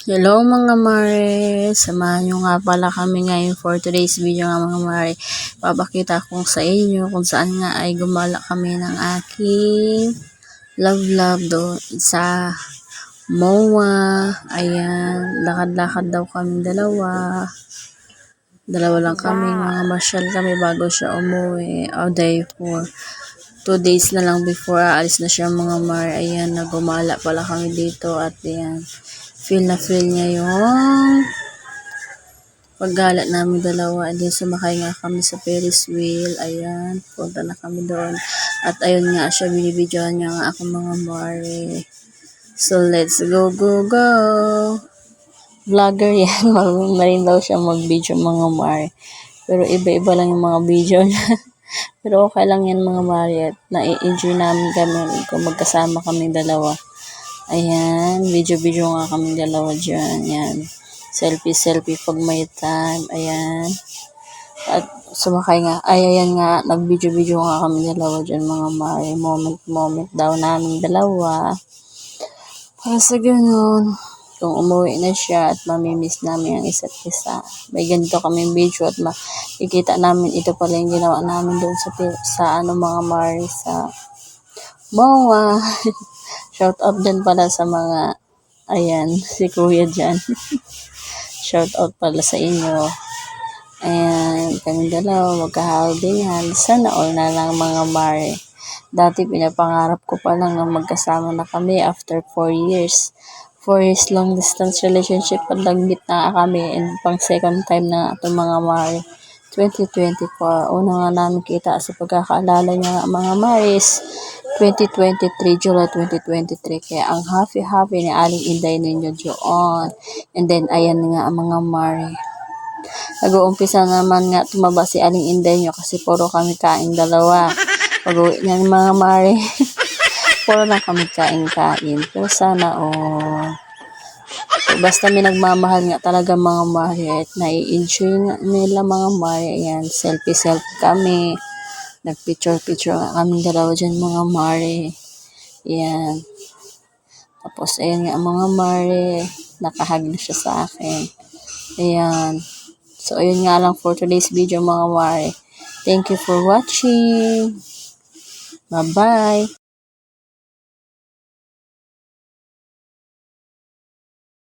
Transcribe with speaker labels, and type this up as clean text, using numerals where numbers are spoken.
Speaker 1: Hello mga mare, samahan nyo nga pala kami ngayon for today's video nga mga mare. Papakita ko sa inyo kung saan nga ay gumala kami ng aking love doon sa MOA. Ayan, lakad-lakad daw kami dalawa lang kami, mga masyal kami bago siya umuwi. Day 4, 2 days na lang before aalis na siya mga mare. Ayan, nagumala pala kami dito at ayan, feel niya yung paggala namin dalawa. And then sumakay nga kami sa Ferris wheel. Ayan, punta na kami doon. At ayun nga siya, binibidyohan niya nga ako mga mare. So let's go. Vlogger yan. Marin daw siya mag-video mga mare. Pero iba-iba lang yung mga video niya. Pero okay lang yan mga mare. At na-enjoy namin kami kung magkasama kami dalawa. Ayan, video nga kami dalawa dyan. Ayan, selfie pag may time. Ayan. At sumakay nga. Ayan nga, nag-video nga kami dalawa dyan mga mare. Moment daw namin dalawa. Para sa ganun, kung umuwi na siya at mamimiss namin ang isa't isa. May ganito kami video at makikita namin ito pala yung ginawa namin doon sa mga mare sa MOA. Shout out din pala sa mga, ayan, si Kuya dyan. Shout out pala sa inyo. Ayan, kami dalawa, magkahalbingan. Sana all na lang mga mare. Dati pinapangarap ko pa lang na magkasama na kami after 4 years. 4 years long distance relationship, paglagbit na kami and pang second time na ito mga mare. 2024, una nga namin kita sa pagkakaalala niya mga mares. 2023, July 2023. Kaya ang happy ni Aling Inday ninyo doon. And then, ayan nga ang mga mare. Nag-uumpisa naman nga tumaba si Aling Inday nyo kasi puro kami kain dalawa. Pag-uwi niya ng mga mare, puro lang kami kain. Pero sana, basta may nagmamahal nga talaga mga mare at nai-enjoy nga nila mga mare. Ayan, selfie kami. Nag-picture nga kami dalawa dyan mga mare. Ayan. Tapos, ayan nga mga mare. Nakahag na siya sa akin. Ayan. So, ayun nga lang for today's video mga mare. Thank you for watching. Bye-bye.